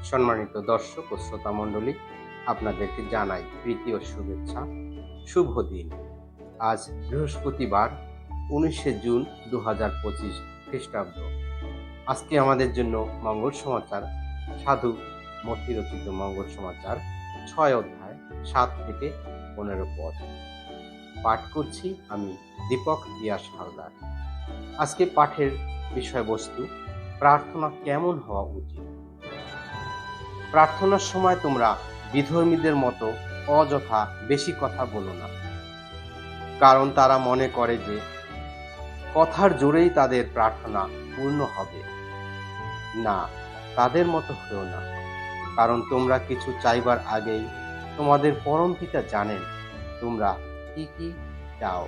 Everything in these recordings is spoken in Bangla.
সম্মানিত দর্শক ও শ্রোতা মণ্ডলী, আপনাদেরকে জানাই প্রীতি ও শুভেচ্ছা। শুভ দিন। আজ বৃহস্পতিবার, 19শে জুন 2025 খ্রিস্টাব্দ। আজকে আমাদের জন্য মঙ্গল সমাচার, সাধু মতি রচিত মঙ্গল সমাচার 6 অধ্যায় 7 থেকে 15 পদ। পাঠ করছি আমি দীপক ইয়াস হালদার। আজকে পাঠের বিষয়বস্তু, প্রার্থনা কেমন হওয়া উচিত। প্রার্থনার সময় তোমরা বিধর্মীদের মতো অযথা বেশি কথা বলো না, কারণ তারা মনে করে যে কথার জোরেই তাদের প্রার্থনা পূর্ণ হবে। না, তাদের মতো হয়েও না, কারণ তোমরা কিছু চাইবার আগেই তোমাদের পরম পিতা জানেন তোমরা কি কি চাও।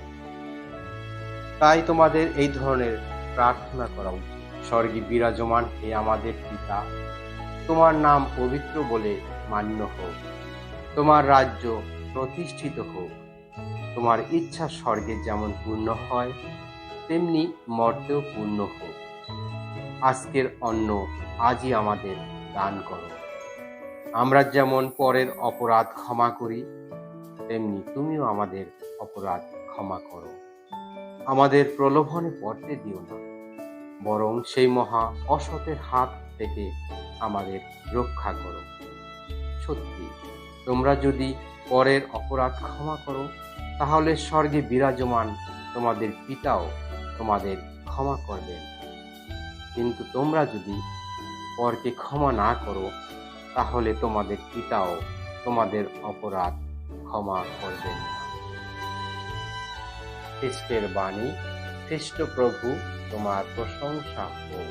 তাই তোমাদের এই ধরনের প্রার্থনা করা উচিত। স্বর্গে বিরাজমান হে আমাদের পিতা, তোমার নাম পবিত্র বলে মান্য হোক, তোমার রাজ্য প্রতিষ্ঠিত হোক, তোমার ইচ্ছা স্বর্গে যেমন পূর্ণ হয় তেমনি মর্তেও পূর্ণ হোক। আজকের অন্ন আজই আমাদের দান করো। আমরা যেমন পরের অপরাধ ক্ষমা করি, তেমনি তুমিও আমাদের অপরাধ ক্ষমা করো। আমাদের প্রলোভনে পড়তে দিও না, বরং সেই মহা অসতের হাত থেকে আমাদের রক্ষা করো। সত্যি, তোমরা যদি পরের অপরাধ ক্ষমা করো, তাহলে স্বর্গে বিরাজমান তোমাদের পিতাও তোমাদের ক্ষমা করবেন। কিন্তু তোমরা যদি পরকে ক্ষমা না করো, তাহলে তোমাদের পিতাও তোমাদের অপরাধ ক্ষমা করবেন না। খ্রিস্টের বাণী। খ্রিস্ট প্রভু, তোমার প্রশংসা হোক।